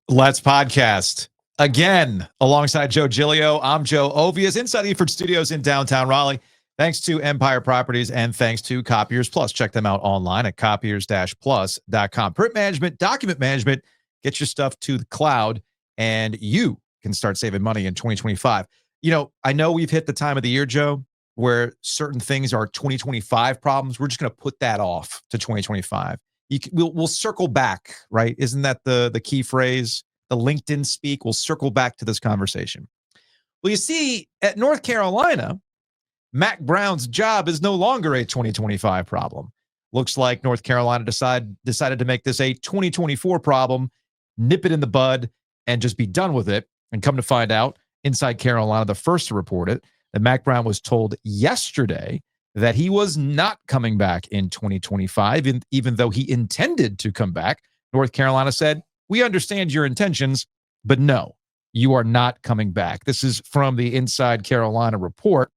Let's podcast again alongside Joe Giglio. I'm Joe Ovies inside Eford Studios in downtown Raleigh. Thanks to Empire Properties and thanks to Copiers Plus. Check them out online at copiers-plus.com. Print management, document management, get your stuff to the cloud, and you can start saving money in 2025. You know, I know we've hit the time of the year, Joe, where certain things are 2025 problems. We're just going to put that off to 2025. We'll circle back, right? Isn't that the key phrase? The LinkedIn speak. We'll circle back to this conversation. Well, you see, at North Carolina, Mack Brown's job is no longer a 2025 problem. Looks like North Carolina decided to make this a 2024 problem, nip it in the bud, and just be done with it. And come to find out, Inside Carolina, the first to report it, that Mack Brown was told yesterday that he was not coming back in 2025, even though he intended to come back. North Carolina said, "We understand your intentions, but no, you are not coming back." This is from the Inside Carolina report,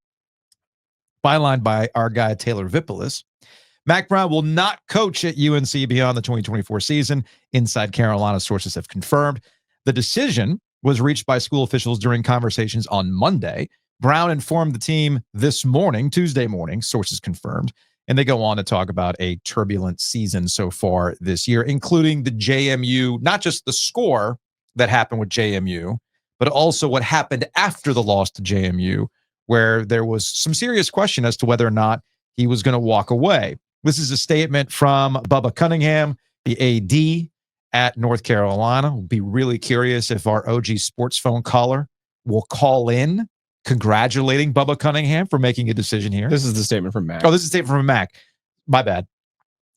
bylined by our guy Taylor Vippolis. Mack Brown will not coach at UNC beyond the 2024 season. Inside Carolina sources have confirmed. The decision was reached by school officials during conversations on Monday. Brown informed the team this morning, Tuesday morning, sources confirmed, and they go on to talk about a turbulent season so far this year, including the JMU, not just the score that happened with JMU, but also what happened after the loss to JMU, where there was some serious question as to whether or not he was going to walk away. This is a statement from Bubba Cunningham, the AD at North Carolina. We'll be really curious if our OG sports phone caller will call in congratulating Bubba Cunningham for making a decision here. This is the statement from Mack. Oh, this is a statement from Mack. My bad.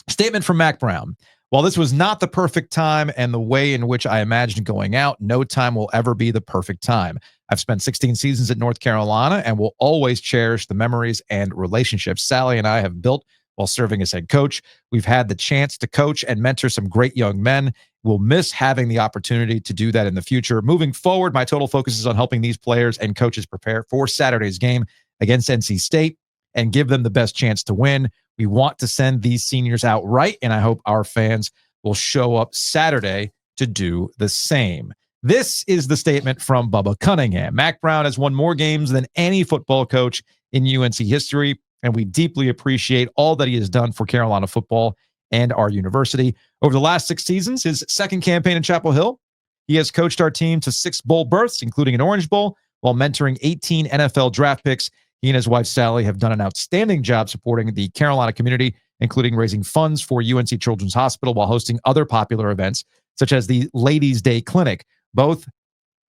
Statement from Mack Brown. While this was not the perfect time and the way in which I imagined going out, no time will ever be the perfect time. I've spent 16 seasons at North Carolina and will always cherish the memories and relationships Sally and I have built while serving as head coach. We've had the chance to coach and mentor some great young men. We'll miss having the opportunity to do that in the future. Moving forward, my total focus is on helping these players and coaches prepare for Saturday's game against NC State and give them the best chance to win. We want to send these seniors out right, and I hope our fans will show up Saturday to do the same. This is the statement from Bubba Cunningham. Mack Brown has won more games than any football coach in UNC history, and we deeply appreciate all that he has done for Carolina football and our university. Over the last 6 seasons, his second campaign in Chapel Hill, he has coached our team to 6 bowl berths, including an Orange Bowl, while mentoring 18 NFL draft picks. He and his wife, Sally, have done an outstanding job supporting the Carolina community, including raising funds for UNC Children's Hospital while hosting other popular events, such as the Ladies' Day Clinic. Both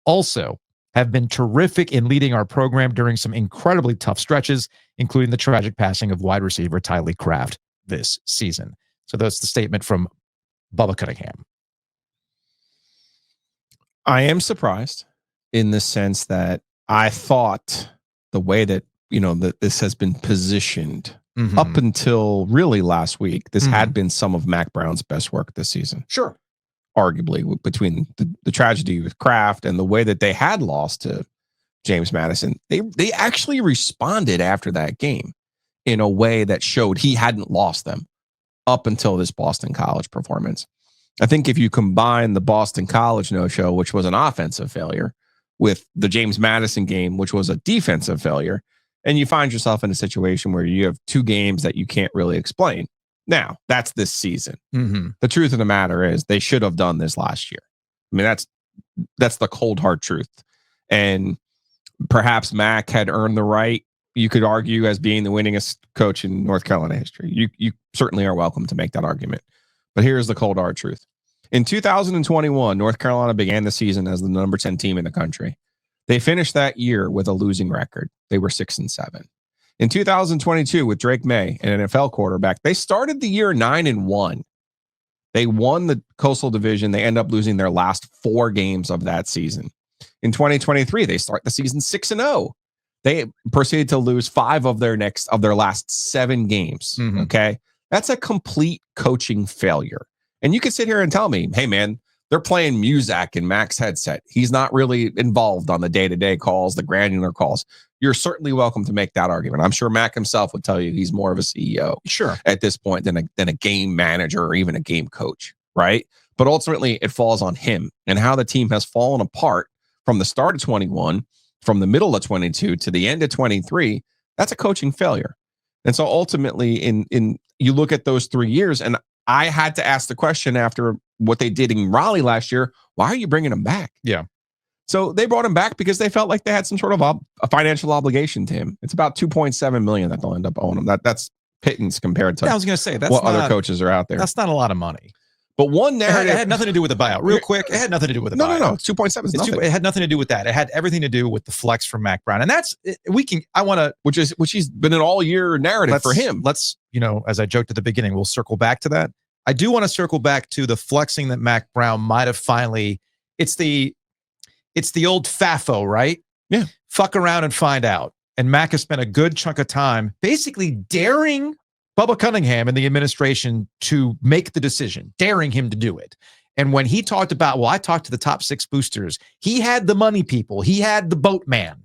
also have been terrific in leading our program during some incredibly tough stretches, including the tragic passing of wide receiver Tylee Kraft this season. So that's the statement from Bubba Cunningham. I am surprised in the sense that I thought the way that, that this has been positioned up until really last week, this had been some of Mack Brown's best work this season. Sure. Arguably, between the tragedy with Kraft and the way that they had lost to James Madison, they actually responded after that game in a way that showed he hadn't lost them up until this Boston College performance. I think if you combine the Boston College no-show, which was an offensive failure, with the James Madison game, which was a defensive failure, and you find yourself in a situation where you have 2 games that you can't really explain. Now, that's this season. The truth of the matter is they should have done this last year. I mean, that's the cold, hard truth. And perhaps Mack had earned the right, you could argue, as being the winningest coach in North Carolina history. You certainly are welcome to make that argument. But here's the cold, hard truth. In 2021, North Carolina began the season as the number 10 team in the country. They finished that year with a losing record. They were 6-7. In 2022, with Drake May, an NFL quarterback, they started the year 9-1. They won the Coastal Division. They end up losing their last 4 games of that season. In 2023, they start the season 6-0. They proceeded to lose 5 of their last 7 games. Okay. That's a complete coaching failure. And you could sit here and tell me, hey man, they're playing Muzak in Mack's headset. He's not really involved on the day-to-day calls, the granular calls. You're certainly welcome to make that argument. I'm sure Mack himself would tell you he's more of a CEO sure at this point than a game manager or even a game coach, right? but ultimately it falls on him and how the team has fallen apart from the start of 21, from the middle of 22 to the end of 23. That's a coaching failure. And so ultimately in you look at those 3 years, and I had to ask the question after what they did in Raleigh last year, why are you bringing him back? Yeah. So they brought him back because they felt like they had some sort of a financial obligation to him. It's about $2.7 million that they'll end up owing him. That's pittance compared to I was going to say that's what not, other coaches are out there. That's not a lot of money. But one narrative, it had nothing to do with the buyout. Real quick, it had nothing to do with the buyout. No. 2.7 is nothing. It had nothing to do with that. It had everything to do with the flex from Mack Brown, and that's which he's been an all year narrative for him. Let's as I joked at the beginning, we'll circle back to that. I do want to circle back to the flexing that Mack Brown might have finally. It's the old FAFO, right? Yeah. Fuck around and find out. And Mack has spent a good chunk of time basically daring Bubba Cunningham and the administration to make the decision, daring him to do it. And when he talked about, I talked to the top 6 boosters, he had the money people, he had the boatman.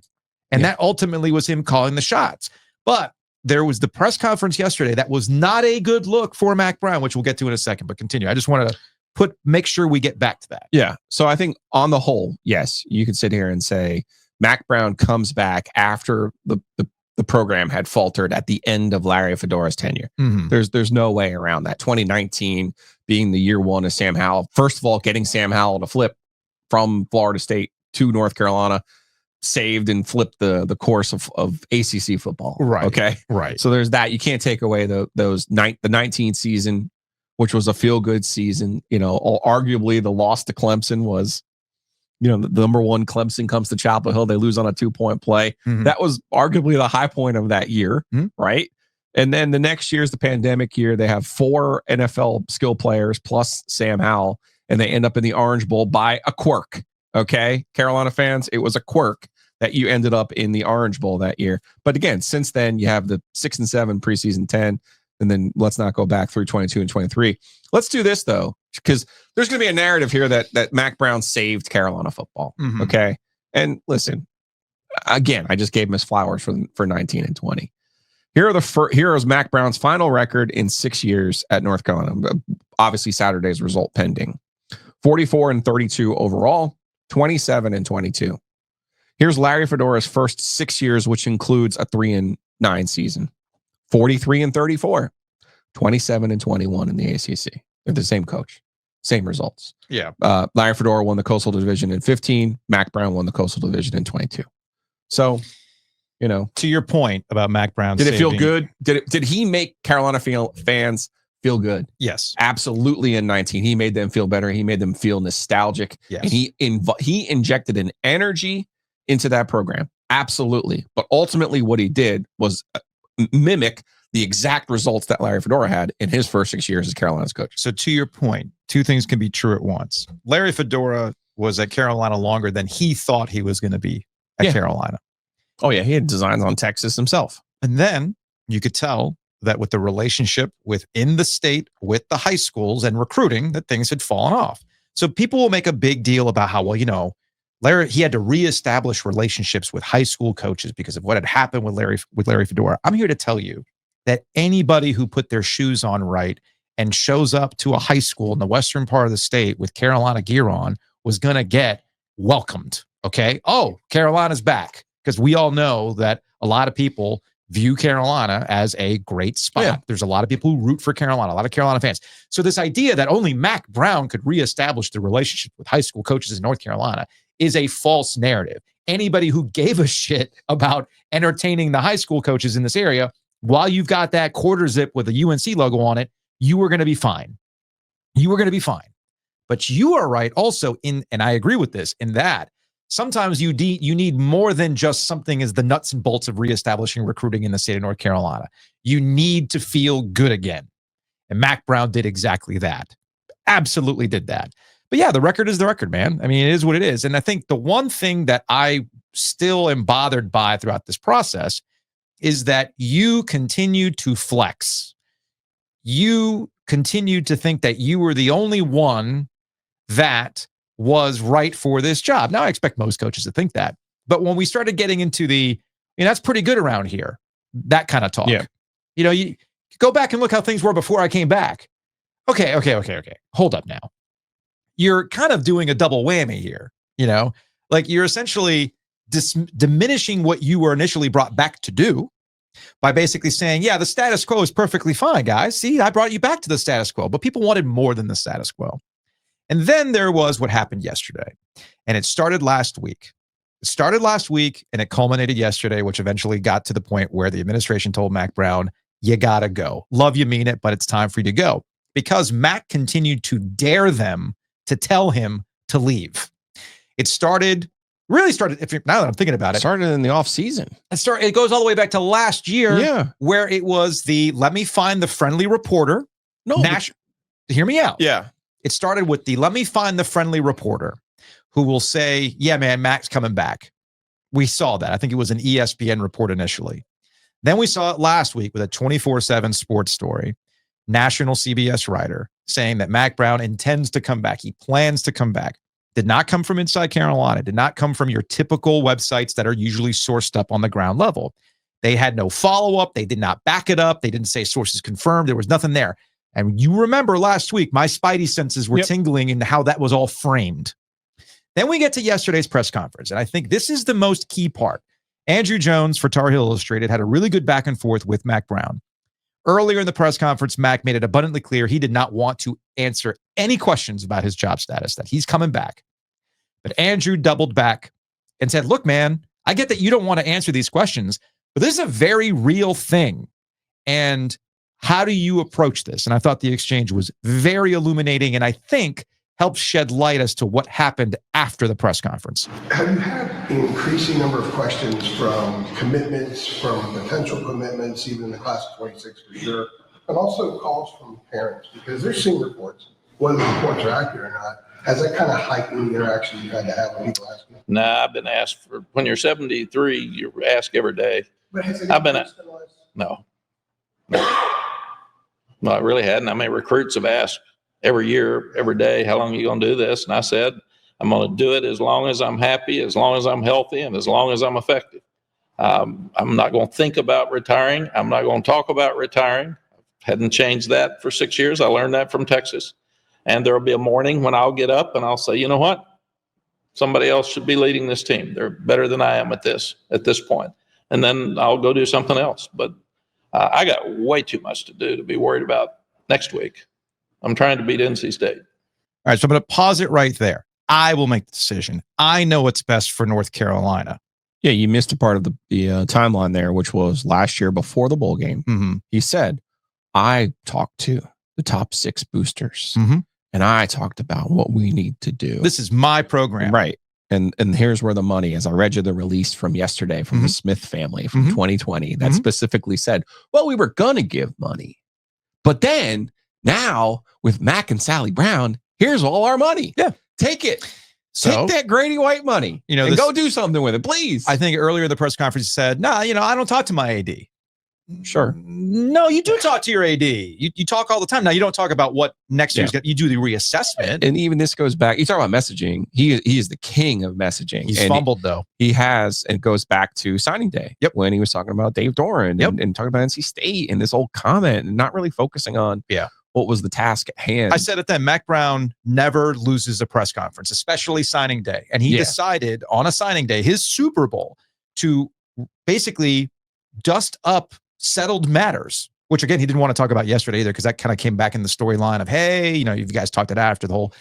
And that ultimately was him calling the shots. But there was the press conference yesterday that was not a good look for Mack Brown, which we'll get to in a second, but continue. I just want to make sure we get back to that. Yeah. So I think on the whole, yes, you could sit here and say Mack Brown comes back after the program had faltered at the end of Larry Fedora's tenure. Mm-hmm. There's no way around that. 2019 being the year one of Sam Howell. First of all, getting Sam Howell to flip from Florida State to North Carolina saved and flipped the course of ACC football. Right. Okay. Right. So there's that. You can't take away the 19 season, which was a feel good season. Arguably the loss to Clemson was, the number one Clemson comes to Chapel Hill. They lose on a 2-point play. Mm-hmm. That was arguably the high point of that year. Mm-hmm. Right. And then the next year is the pandemic year. They have 4 NFL skill players plus Sam Howell, and they end up in the Orange Bowl by a quirk. Okay. Carolina fans, it was a quirk that you ended up in the Orange Bowl that year. But again, since then you have the 6 and 7 preseason 10. And then let's not go back through 22 and 23. Let's do this though, because there's going to be a narrative here that Mack Brown saved Carolina football. Mm-hmm. Okay. And listen, again, I just gave him his flowers for 19 and 20. Here is Mack Brown's final record in 6 years at North Carolina. Obviously Saturday's result pending. 44 and 32 overall, 27 and 22. Here's Larry Fedora's first 6 years, which includes a 3-9 season. 43 and 34, 27 and 21 in the ACC. They're the same coach, same results. Yeah. Larry Fedora won the Coastal Division in 15. Mack Brown won the Coastal Division in 22. So, to your point about Mack Brown, did it feel good? Did he make Carolina fans feel good? Yes, absolutely. In 19, he made them feel better. He made them feel nostalgic. Yes. And he injected an energy into that program. Absolutely. But ultimately, what he did was mimic the exact results that Larry Fedora had in his first 6 years as Carolina's coach. So to your point, 2 things can be true at once. Larry Fedora was at Carolina longer than he thought he was going to be at Carolina. Oh yeah, he had designs on Texas himself. And then you could tell that with the relationship within the state with the high schools and recruiting, that things had fallen off. So people will make a big deal about how, Larry, he had to reestablish relationships with high school coaches because of what had happened with Larry Fedora. I'm here to tell you that anybody who put their shoes on right and shows up to a high school in the western part of the state with Carolina gear on was going to get welcomed. Okay. Oh, Carolina's back. Because we all know that a lot of people view Carolina as a great spot. Yeah. There's a lot of people who root for Carolina, a lot of Carolina fans. So this idea that only Mack Brown could reestablish the relationship with high school coaches in North Carolina is a false narrative. Anybody who gave a shit about entertaining the high school coaches in this area, while you've got that quarter zip with a UNC logo on it, you were going to be fine. You were going to be fine. But you are right also and I agree with this, in that sometimes you need more than just something as the nuts and bolts of reestablishing recruiting in the state of North Carolina. You need to feel good again. And Mack Brown did exactly that. Absolutely did that. But yeah, the record is the record, man. I mean, it is what it is. And I think the one thing that I still am bothered by throughout this process is that you continue to flex. You continue to think that you were the only one that was right for this job. Now, I expect most coaches to think that. But when we started getting into that's pretty good around here, that kind of talk. Yeah. You go back and look how things were before I came back. Okay. Hold up now. you're kind of doing a double whammy here. Like you're essentially diminishing what you were initially brought back to do by basically saying, yeah, the status quo is perfectly fine, guys. See, I brought you back to the status quo, but people wanted more than the status quo. And then there was what happened yesterday, and it started last week. And it culminated yesterday, which eventually got to the point where the administration told Mack Brown, you got to go. Love you, mean it, but it's time for you to go. Because Mack continued to dare them to tell him to leave. It really started, now that I'm thinking about it. Started in the off season. It goes all the way back to last year, where it was let me find the friendly reporter. No. Hear me out. Yeah. It started with let me find the friendly reporter who will say, yeah, man, Mack's coming back. We saw that. I think it was an ESPN report initially. Then we saw it last week with a 24/7 sports story. National CBS writer saying that Mack Brown intends to come back. He plans to come back. Did not come from inside Carolina. Did not come from your typical websites that are usually sourced up on the ground level. They had no follow-up. They did not back it up. They didn't say sources confirmed. There was nothing there. And you remember last week, my spidey senses were tingling in how that was all framed. Then we get to yesterday's press conference, and I think this is the most key part. Andrew Jones for Tar Heel Illustrated had a really good back and forth with Mack Brown. Earlier in the press conference, Mack made it abundantly clear he did not want to answer any questions about his job status, that he's coming back. But Andrew doubled back and said, look, man, I get that you don't want to answer these questions, but this is a very real thing. And how do you approach this? And I thought the exchange was very illuminating, and I think helped shed light as to what happened after the press conference. Have you had an increasing number of questions from commitments, from potential commitments, even in the class of 26 for sure, and also calls from parents? Because they're seeing reports, whether the reports are accurate or not. Has that kind of heightened the interaction you've had to have with people asking? Nah, I've been asked for, when you're 73, you're asked every day. But has it I've been asked? No, I really hadn't. I mean, recruits have asked every year, every day, how long are you going to do this? And I said, I'm going to do it as long as I'm happy, as long as I'm healthy, and as long as I'm effective. I'm not going to think about retiring. I'm not going to talk about retiring. Hadn't changed that for 6 years. I learned that from Texas. And there'll be a morning when I'll get up and I'll say, you know what? Somebody else should be leading this team. They're better than I am at this point. And then I'll go do something else. But I got way too much to do to be worried about next week. I'm trying to beat NC State. All right, so I'm going to pause it right there. I will make the decision. I know what's best for North Carolina. Yeah, you missed a part of the timeline there, which was last year before the bowl game. Mm-hmm. He said, I talked to the top 6 boosters, Mm-hmm. and I talked about what we need to do. This is my program. Right. And here's where the money is. I read you the release from yesterday from the Smith family from 2020 that specifically said, well, we were going to give money. But then now with Mack and Sally Brown, here's all our money. Yeah. Take it. So, take that Grady White money, and go do something with it, please. I think earlier in the press conference you said, nah, I don't talk to my AD. Sure. No, you do talk to your AD. You talk all the time. Now, you don't talk about what next year's going to, you do the reassessment. And even this goes back, you talk about messaging. He is the king of messaging. He's fumbled, though. He has, and it goes back to signing day. Yep. When he was talking about Dave Doran and talking about NC State and this old comment and not really focusing on what was the task at hand. I said it then, Mack Brown never loses a press conference, especially signing day. And he decided on a signing day, his Super Bowl, to basically dust up settled matters, which again, he didn't want to talk about yesterday either, because that kind of came back in the storyline of, hey, you guys talked it after the whole,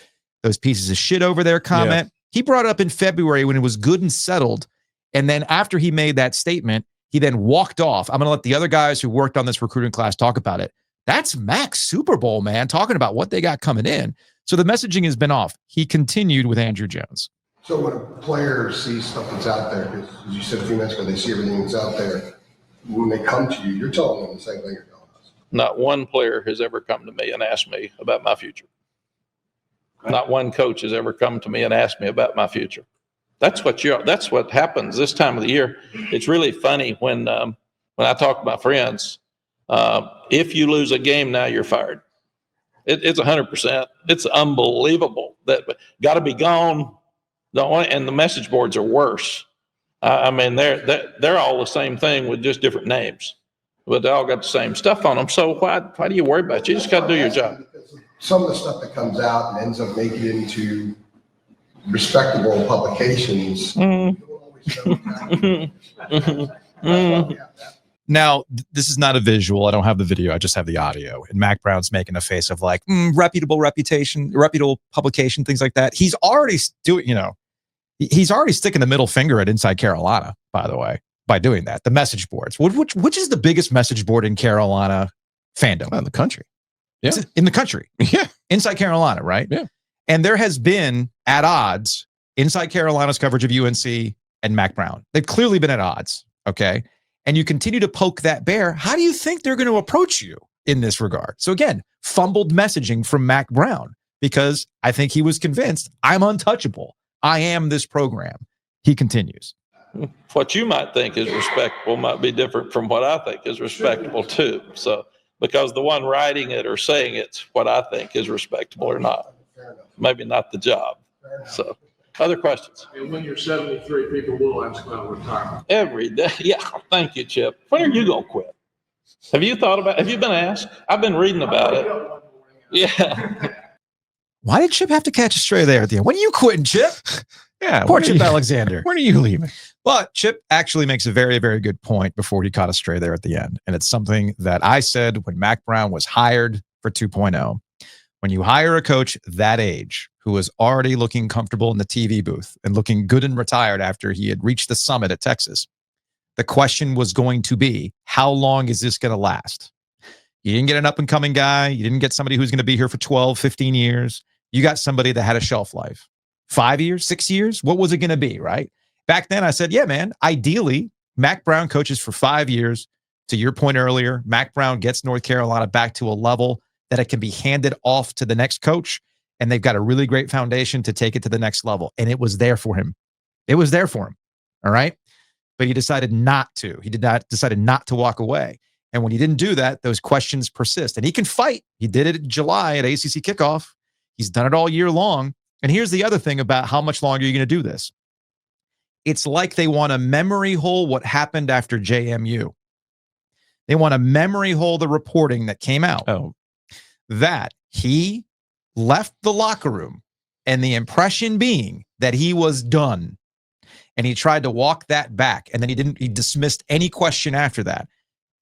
those pieces of shit over there comment. He brought it up in February when it was good and settled. And then after he made that statement, he then walked off. I'm going to let the other guys who worked on this recruiting class talk about it. That's Mack's Super Bowl, man, talking about what they got coming in. So the messaging has been off. He continued with Andrew Jones. So when a player sees stuff that's out there, because as you said a few minutes ago, they see everything that's out there. When they come to you, you're telling them the same thing you're telling us. Not one player has ever come to me and asked me about my future. Okay. Not one coach has ever come to me and asked me about my future. That's what happens this time of the year. It's really funny when I talk to my friends. If you lose a game now, you're fired. It's 100%. It's unbelievable. That got to be gone. And the message boards are worse. I mean, they're all the same thing with just different names, but they all got the same stuff on them. So why do you worry about it? You just got to do your job. some of the stuff that comes out and ends up making it into respectable publications. You don't always know exactly. Now, this is not a visual. I don't have the video. I just have the audio. And Mack Brown's making a face of like, reputable reputation, reputable publication, things like that. He's already doing, he's already sticking the middle finger at Inside Carolina, by the way, by doing that. The message boards. Which is the biggest message board in Carolina fandom? In the country. Yeah. In the country. Yeah. Inside Carolina, right? Yeah. And there has been at odds Inside Carolina's coverage of UNC and Mack Brown. They've clearly been at odds. Okay. And you continue to poke that bear. How do you think they're going to approach you in this regard? So again, fumbled messaging from Mack Brown, because I think he was convinced I'm untouchable. I am this program. He continues. What you might think is respectable might be different from what I think is respectable too. So because the one writing it or saying it's what I think is respectable or not, maybe not the job. So other questions? And when you're 73, people will ask about retirement. Every day. Yeah. Thank you, Chip. When are you going to quit? Have you been asked? I've been reading about it. Yeah. Why did Chip have to catch a stray there at the end? When are you quitting, Chip? Yeah. Poor Chip Alexander. When are you leaving? But Chip actually makes a very, very good point before he caught a stray there at the end. And it's something that I said when Mack Brown was hired for 2.0. When you hire a coach that age who was already looking comfortable in the TV booth and looking good and retired after he had reached the summit at Texas, the question was going to be, how long is this going to last? You didn't get an up-and-coming guy. You didn't get somebody who's going to be here for 12, 15 years. You got somebody that had a shelf life. 5 years, 6 years? What was it going to be, right? Back then, I said, yeah, man, ideally, Mack Brown coaches for 5 years. To your point earlier, Mack Brown gets North Carolina back to a level that it can be handed off to the next coach, and they've got a really great foundation to take it to the next level. And it was there for him. It was there for him. All right. But he decided not to. He decided not to walk away. And when he didn't do that, those questions persist. And he can fight. He did it in July at ACC kickoff. He's done it all year long. And here's the other thing about how much longer you're going to do this. It's like they want to memory hole what happened after JMU. They want to memory hole the reporting that came out. That he left the locker room and the impression being that he was done. And he tried to walk that back. And then he dismissed any question after that.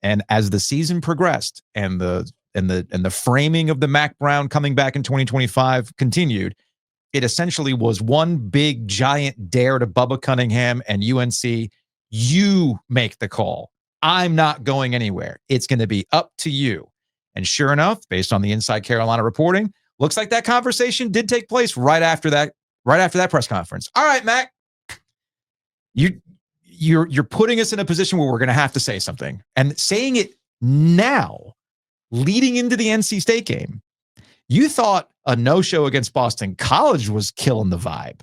And as the season progressed and the framing of the Mack Brown coming back in 2025 continued, it essentially was one big giant dare to Bubba Cunningham and UNC. You make the call. I'm not going anywhere. It's going to be up to you. And sure enough, based on the Inside Carolina reporting, looks like that conversation did take place right after that press conference. All right, Mack, you're putting us in a position where we're going to have to say something, and saying it now, leading into the NC State game. You thought a no-show against Boston College was killing the vibe.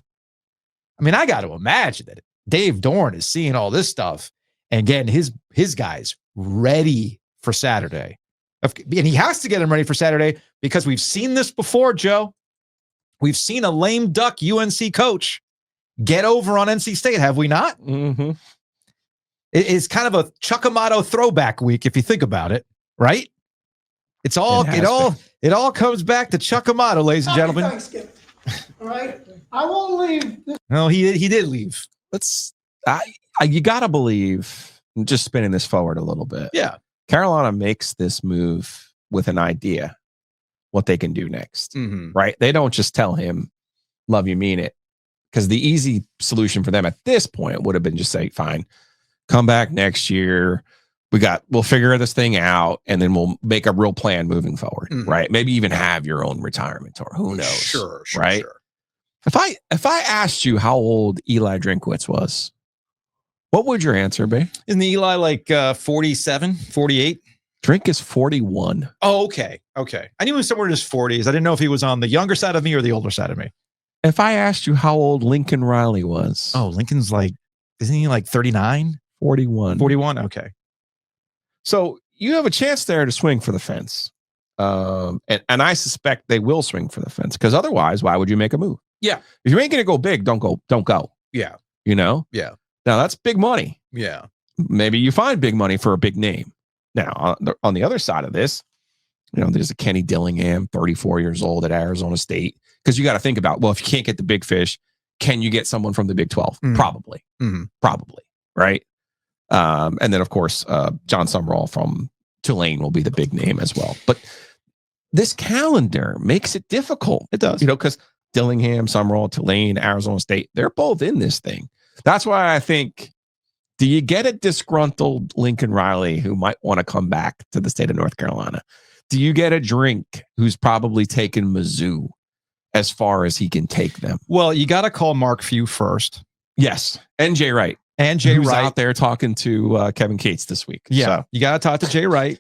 I mean, I got to imagine that Dave Dorn is seeing all this stuff and getting his guys ready for Saturday. And he has to get them ready for Saturday because we've seen this before, Joe. We've seen a lame duck UNC coach get over on NC State, have we not? Mm-hmm. It's kind of a Chuck Amato throwback week if you think about it, right? It all comes back to Chuck Amato, ladies and gentlemen. All right, I won't leave. No, he did leave. You got to believe, I'm just spinning this forward a little bit. Yeah. Carolina makes this move with an idea what they can do next, right? They don't just tell him, love you, mean it. Because the easy solution for them at this point would have been just say, fine, come back next year. We'll figure this thing out, and then we'll make a real plan moving forward, right? Maybe even have your own retirement tour. Who knows? Sure, right? Sure. If I asked you how old Eli Drinkwitz was, what would your answer be? Isn't Eli like 47, 48? Drink is 41. Oh, okay. I knew he was somewhere in his 40s. I didn't know if he was on the younger side of me or the older side of me. If I asked you how old Lincoln Riley was. Oh, Lincoln's like, isn't he like 39? 41. 41? Okay. So you have a chance there to swing for the fence. And I suspect they will swing for the fence, because otherwise, why would you make a move? Yeah. If you ain't going to go big, don't go. Yeah. You know? Yeah. Now that's big money. Yeah. Maybe you find big money for a big name. Now, on the other side of this, There's a Kenny Dillingham, 34 years old at Arizona State. Because you got to think about, well, if you can't get the big fish, can you get someone from the Big 12? Probably. Probably. Right. And then, of course, John Summerall from Tulane will be the big name as well. But this calendar makes it difficult. It does. Because Dillingham, Summerall, Tulane, Arizona State, they're both in this thing. That's why I think, do you get a disgruntled Lincoln Riley who might want to come back to the state of North Carolina? Do you get a Drink who's probably taken Mizzou as far as he can take them? Well, you got to call Mark Few first. Yes. And Jay Wright. And Jay who's Wright out there talking to Kevin Cates this week. Yeah. So. You got to talk to Jay Wright.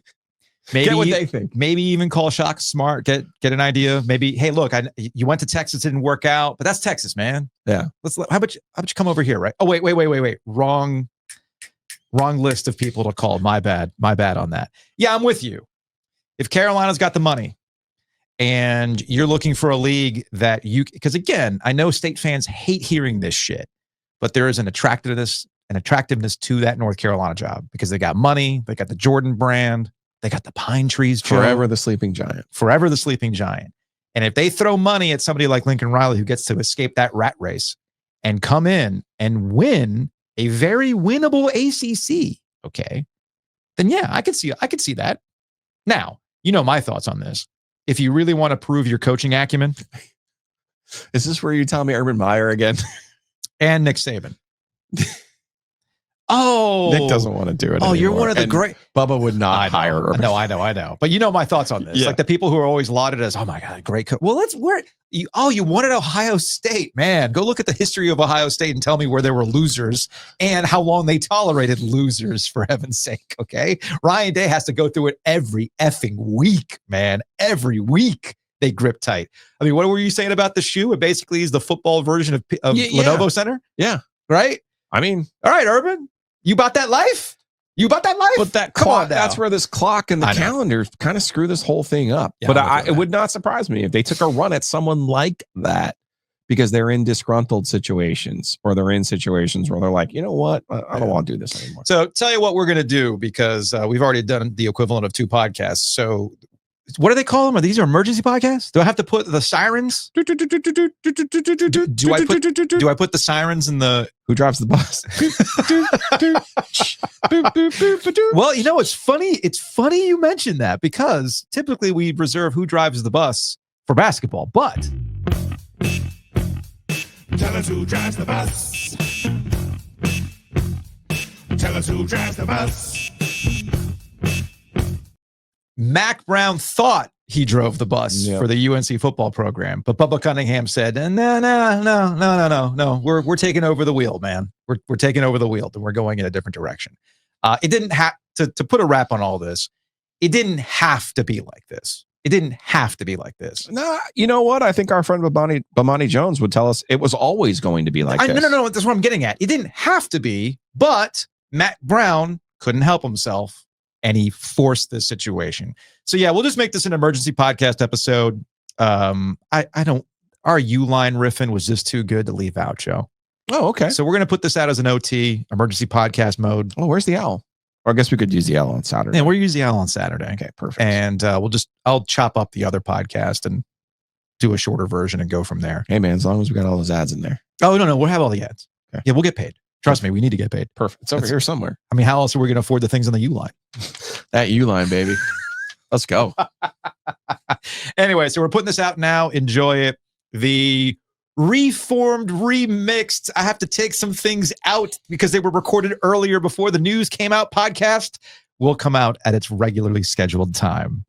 Maybe get what they think. Maybe even call Shaka Smart, get an idea. Maybe, hey, look, you went to Texas, didn't work out, but that's Texas, man. Yeah. How about you come over here, right? Oh, wait. Wrong list of people to call. My bad on that. Yeah, I'm with you. If Carolina's got the money and you're looking for a league that because again, I know state fans hate hearing this shit, but there is an attractiveness to that North Carolina job because they got money, they got the Jordan brand, they got the pine trees. Forever the sleeping giant. Forever the sleeping giant. And if they throw money at somebody like Lincoln Riley who gets to escape that rat race and come in and win a very winnable ACC, okay, then yeah, I could see that. Now, my thoughts on this. If you really want to prove your coaching acumen. Is this where you tell me Urban Meyer again? And Nick Saban. Oh, Nick doesn't want to do it. Oh, anymore. you're one of the great. Bubba would not hire Urban. No, I know. But my thoughts on this. Yeah. Like the people who are always lauded as, oh my God, great coach. Well, you wanted Ohio State, man. Go look at the history of Ohio State and tell me where there were losers and how long they tolerated losers, for heaven's sake. Okay. Ryan Day has to go through it every effing week, man. Every week they grip tight. I mean, what were you saying about the shoe? It basically is the football version of Lenovo Center. Yeah. Right. I mean, all right, Urban. You bought that life? But that clock, that's where this clock and the calendar kind of screw this whole thing up. Yeah, but it would not surprise me if they took a run at someone like that because they're in disgruntled situations or they're in situations where they're like, you know what? I don't want to do this anymore. So tell you what we're going to do because we've already done the equivalent of 2 podcasts. So what do they call them? Are these emergency podcasts? Do I have to put the sirens? Do I put the sirens in the who drives the bus? Well, it's funny. It's funny you mentioned that because typically we reserve who drives the bus for basketball, but tell us who drives the bus. Tell us who drives the bus. Mack Brown thought he drove the bus for the UNC football program, but Bubba Cunningham said, no. We're taking over the wheel, man. We're taking over the wheel and we're going in a different direction. It didn't have to put a wrap on all this. It didn't have to be like this. No, you know what? I think our friend Bomani Jones would tell us it was always going to be like this. No. That's what I'm getting at. It didn't have to be, but Mack Brown couldn't help himself. And he forced this situation. So yeah, we'll just make this an emergency podcast episode. Our U-line riffing was just too good to leave out, Joe. Oh, okay. So we're going to put this out as an OT, emergency podcast mode. Oh, where's the owl? Or I guess we could use the owl on Saturday. Yeah, we'll use the owl on Saturday. Okay, perfect. And I'll chop up the other podcast and do a shorter version and go from there. Hey man, as long as we got all those ads in there. Oh, no, we'll have all the ads. Okay. Yeah, we'll get paid. Trust me, we need to get paid. Perfect. It's over here somewhere. I mean, how else are we going to afford the things on the U-line? That U-line, baby. Let's go. Anyway, so we're putting this out now. Enjoy it. The reformed, remixed, I have to take some things out because they were recorded earlier before the news came out podcast will come out at its regularly scheduled time.